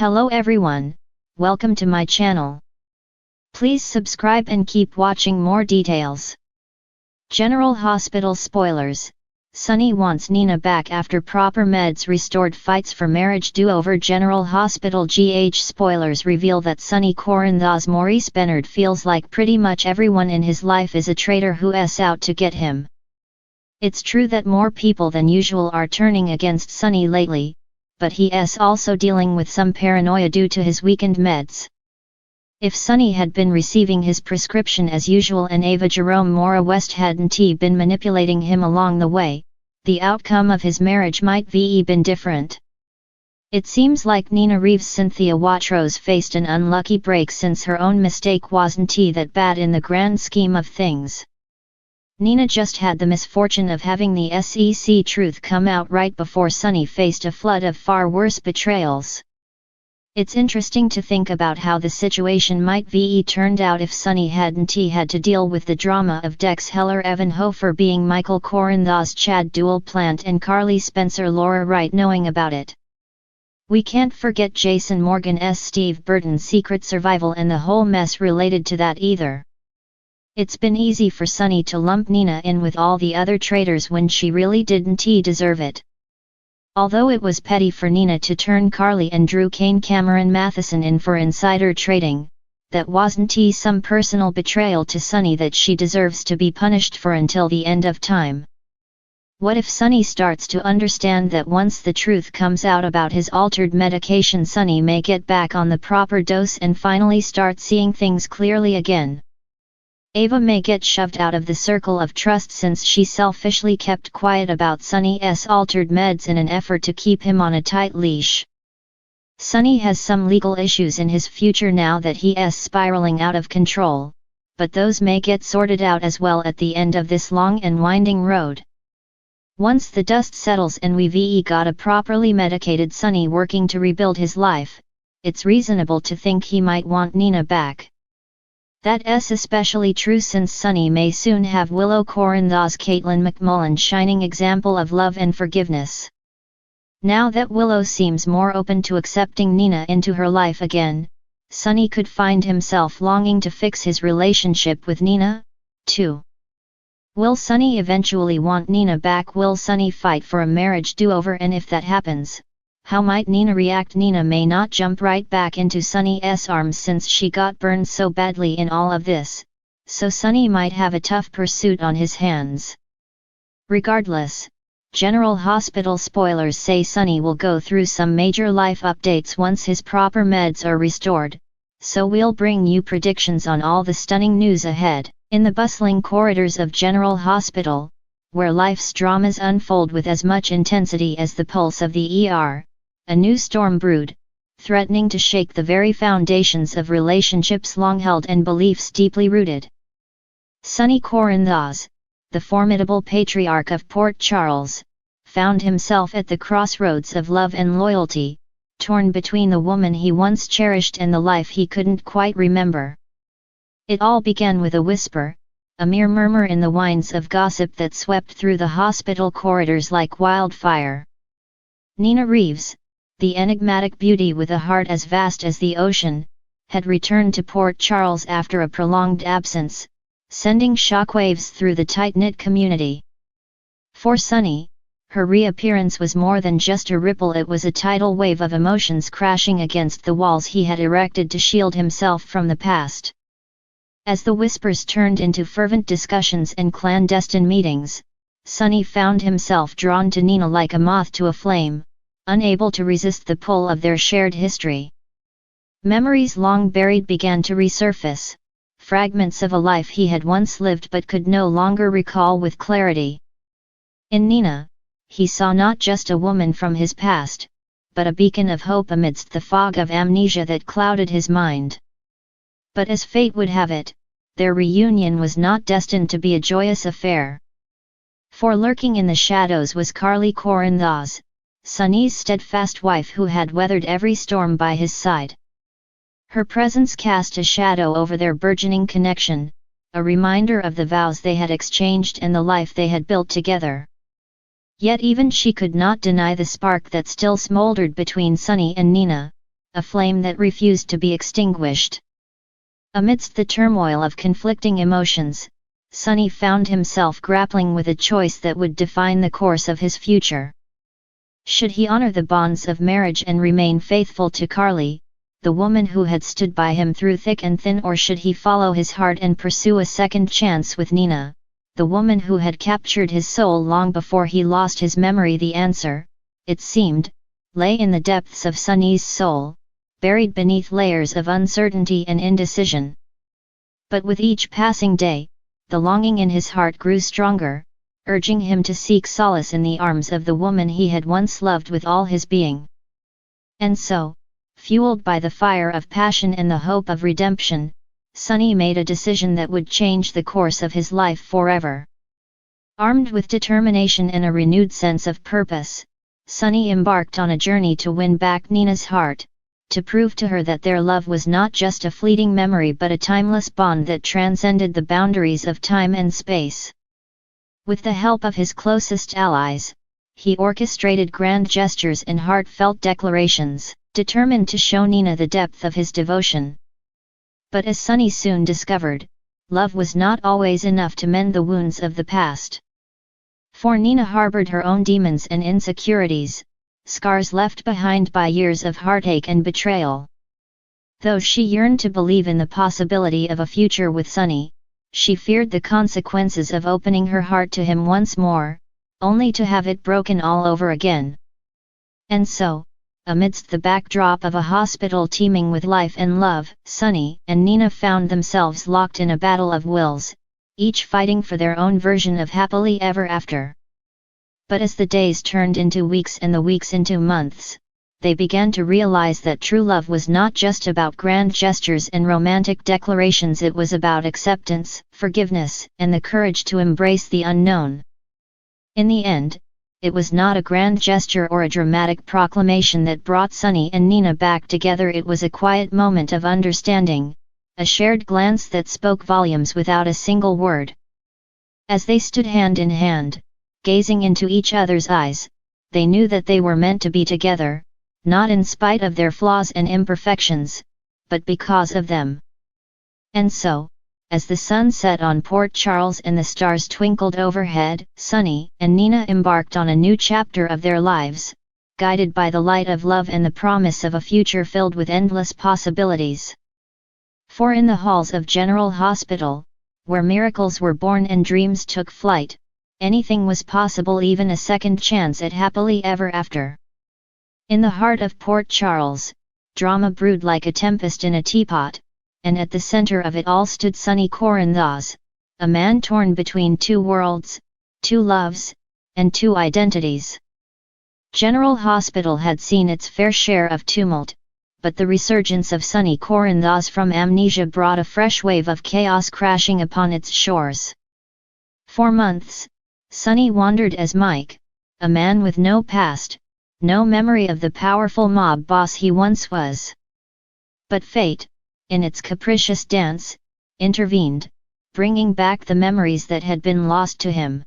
Hello everyone, welcome to my channel. Please subscribe and keep watching more details. General Hospital spoilers. Sonny wants Nina back after proper meds restored. Fights for marriage do-over. General Hospital GH spoilers reveal that Sonny Corinthos Maurice Bernard feels like pretty much everyone in his life is a traitor who's out to get him. It's true that more people than usual are turning against Sonny lately, but he's also dealing with some paranoia due to his weakened meds. If Sonny had been receiving his prescription as usual and Ava Jerome Mora West hadn't been manipulating him along the way, the outcome of his marriage might been different. It seems like Nina Reeves' Cynthia Watrous faced an unlucky break since her own mistake wasn't that bad in the grand scheme of things. Nina just had the misfortune of having the SEC truth come out right before Sonny faced a flood of far worse betrayals. It's interesting to think about how the situation might turned out if Sonny hadn't had to deal with the drama of Dex Heller Evan Hofer being Michael Corinthos Chad Dual Plant and Carly Spencer Laura Wright knowing about it. We can't forget Jason Morgan's Steve Burton's secret survival and the whole mess related to that either. It's been easy for Sonny to lump Nina in with all the other traitors when she really didn't deserve it. Although it was petty for Nina to turn Carly and Drew Cameron Matheson in for insider trading, that wasn't some personal betrayal to Sonny that she deserves to be punished for until the end of time. What if Sonny starts to understand that once the truth comes out about his altered medication, Sonny may get back on the proper dose and finally start seeing things clearly again? Ava may get shoved out of the circle of trust since she selfishly kept quiet about Sonny's altered meds in an effort to keep him on a tight leash. Sonny has some legal issues in his future now that he's spiraling out of control, but those may get sorted out as well at the end of this long and winding road. Once the dust settles and we've got a properly medicated Sonny working to rebuild his life, it's reasonable to think he might want Nina back. That's especially true since Sonny may soon have Willow Corinthos Caitlin McMullen shining example of love and forgiveness. Now that Willow seems more open to accepting Nina into her life again, Sonny could find himself longing to fix his relationship with Nina, too. Will Sonny eventually want Nina back? Will Sonny fight for a marriage do-over, and if that happens, how might Nina react? Nina may not jump right back into Sonny's arms since she got burned so badly in all of this, so Sonny might have a tough pursuit on his hands. Regardless, General Hospital spoilers say Sonny will go through some major life updates once his proper meds are restored, so we'll bring you predictions on all the stunning news ahead. In the bustling corridors of General Hospital, where life's dramas unfold with as much intensity as the pulse of the ER, a new storm brewed, threatening to shake the very foundations of relationships long held and beliefs deeply rooted. Sonny Corinthos, the formidable patriarch of Port Charles, found himself at the crossroads of love and loyalty, torn between the woman he once cherished and the life he couldn't quite remember. It all began with a whisper, a mere murmur in the winds of gossip that swept through the hospital corridors like wildfire. Nina Reeves, the enigmatic beauty with a heart as vast as the ocean, had returned to Port Charles after a prolonged absence, sending shockwaves through the tight-knit community. For Sonny, her reappearance was more than just a ripple. It was a tidal wave of emotions crashing against the walls he had erected to shield himself from the past. As the whispers turned into fervent discussions and clandestine meetings, Sonny found himself drawn to Nina like a moth to a flame, unable to resist the pull of their shared history. Memories long buried began to resurface, fragments of a life he had once lived but could no longer recall with clarity. In Nina, he saw not just a woman from his past, but a beacon of hope amidst the fog of amnesia that clouded his mind. But as fate would have it, their reunion was not destined to be a joyous affair. For lurking in the shadows was Carly Corinthos, Sonny's steadfast wife who had weathered every storm by his side. Her presence cast a shadow over their burgeoning connection, a reminder of the vows they had exchanged and the life they had built together. Yet even she could not deny the spark that still smoldered between Sonny and Nina, a flame that refused to be extinguished. Amidst the turmoil of conflicting emotions, Sonny found himself grappling with a choice that would define the course of his future. Should he honor the bonds of marriage and remain faithful to Carly, the woman who had stood by him through thick and thin, or should he follow his heart and pursue a second chance with Nina, the woman who had captured his soul long before he lost his memory? The answer, it seemed, lay in the depths of Sonny's soul, buried beneath layers of uncertainty and indecision. But with each passing day, the longing in his heart grew stronger, urging him to seek solace in the arms of the woman he had once loved with all his being. And so, fueled by the fire of passion and the hope of redemption, Sonny made a decision that would change the course of his life forever. Armed with determination and a renewed sense of purpose, Sonny embarked on a journey to win back Nina's heart, to prove to her that their love was not just a fleeting memory but a timeless bond that transcended the boundaries of time and space. With the help of his closest allies, he orchestrated grand gestures and heartfelt declarations, determined to show Nina the depth of his devotion. But as Sonny soon discovered, love was not always enough to mend the wounds of the past. For Nina harbored her own demons and insecurities, scars left behind by years of heartache and betrayal. Though she yearned to believe in the possibility of a future with Sonny, she feared the consequences of opening her heart to him once more, only to have it broken all over again. And so, amidst the backdrop of a hospital teeming with life and love, Sonny and Nina found themselves locked in a battle of wills, each fighting for their own version of happily ever after. But as the days turned into weeks and the weeks into months, they began to realize that true love was not just about grand gestures and romantic declarations. It was about acceptance, forgiveness, and the courage to embrace the unknown. In the end, it was not a grand gesture or a dramatic proclamation that brought Sonny and Nina back together. It was a quiet moment of understanding, a shared glance that spoke volumes without a single word. As they stood hand in hand, gazing into each other's eyes, they knew that they were meant to be together, not in spite of their flaws and imperfections, but because of them. And so, as the sun set on Port Charles and the stars twinkled overhead, Sonny and Nina embarked on a new chapter of their lives, guided by the light of love and the promise of a future filled with endless possibilities. For in the halls of General Hospital, where miracles were born and dreams took flight, anything was possible, even a second chance at happily ever after. In the heart of Port Charles, drama brewed like a tempest in a teapot, and at the center of it all stood Sonny Corinthos, a man torn between two worlds, two loves, and two identities. General Hospital had seen its fair share of tumult, but the resurgence of Sonny Corinthos from amnesia brought a fresh wave of chaos crashing upon its shores. For months, Sonny wandered as Mike, a man with no past, no memory of the powerful mob boss he once was. But fate, in its capricious dance, intervened, bringing back the memories that had been lost to him.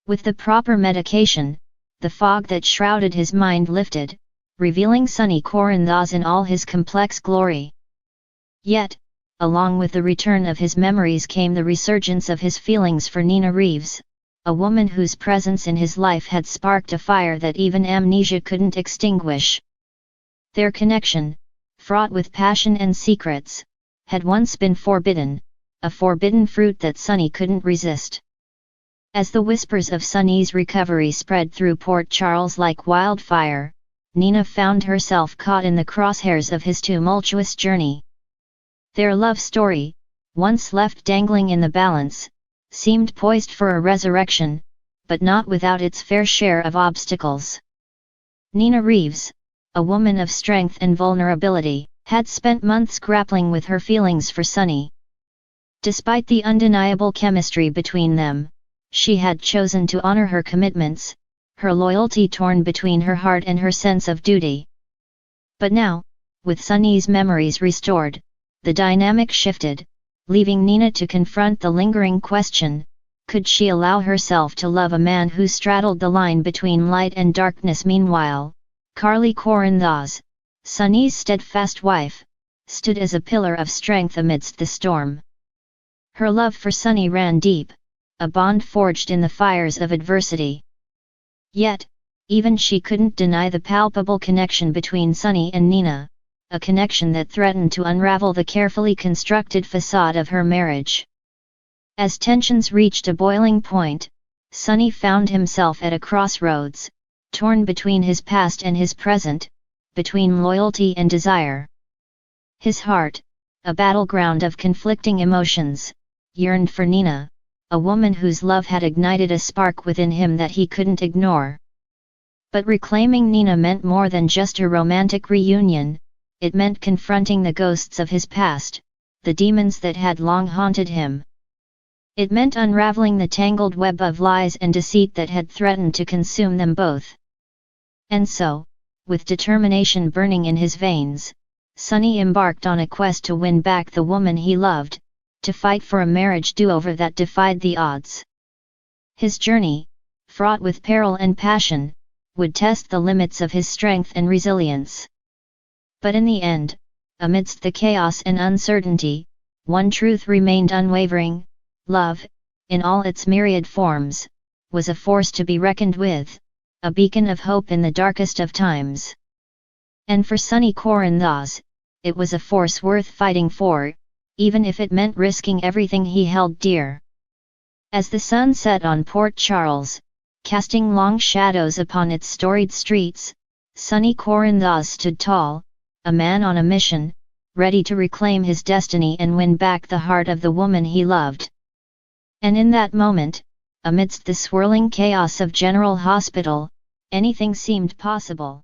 With the proper medication, the fog that shrouded his mind lifted, revealing Sonny Corinthos in all his complex glory. Yet, along with the return of his memories came the resurgence of his feelings for Nina Reeves, a woman whose presence in his life had sparked a fire that even amnesia couldn't extinguish. Their connection, fraught with passion and secrets, had once been forbidden, a forbidden fruit that Sonny couldn't resist. As the whispers of Sonny's recovery spread through Port Charles like wildfire, Nina found herself caught in the crosshairs of his tumultuous journey. Their love story, once left dangling in the balance, seemed poised for a resurrection, but not without its fair share of obstacles. Nina Reeves, a woman of strength and vulnerability, had spent months grappling with her feelings for Sonny. Despite the undeniable chemistry between them, she had chosen to honor her commitments, her loyalty torn between her heart and her sense of duty. But now, with Sonny's memories restored, the dynamic shifted, leaving Nina to confront the lingering question, could she allow herself to love a man who straddled the line between light and darkness? Meanwhile, Carly Corinthos, Sonny's steadfast wife, stood as a pillar of strength amidst the storm. Her love for Sonny ran deep, a bond forged in the fires of adversity. Yet, even she couldn't deny the palpable connection between Sonny and Nina, a connection that threatened to unravel the carefully constructed facade of her marriage. As tensions reached a boiling point, Sonny found himself at a crossroads, torn between his past and his present, between loyalty and desire. His heart, a battleground of conflicting emotions, yearned for Nina, a woman whose love had ignited a spark within him that he couldn't ignore. But reclaiming Nina meant more than just a romantic reunion, it meant confronting the ghosts of his past, the demons that had long haunted him. It meant unraveling the tangled web of lies and deceit that had threatened to consume them both. And so, with determination burning in his veins, Sonny embarked on a quest to win back the woman he loved, to fight for a marriage do-over that defied the odds. His journey, fraught with peril and passion, would test the limits of his strength and resilience. But in the end, amidst the chaos and uncertainty, one truth remained unwavering: love, in all its myriad forms, was a force to be reckoned with, a beacon of hope in the darkest of times. And for Sonny Corinthos, it was a force worth fighting for, even if it meant risking everything he held dear. As the sun set on Port Charles, casting long shadows upon its storied streets, Sonny Corinthos stood tall, a man on a mission, ready to reclaim his destiny and win back the heart of the woman he loved. And in that moment, amidst the swirling chaos of General Hospital, anything seemed possible.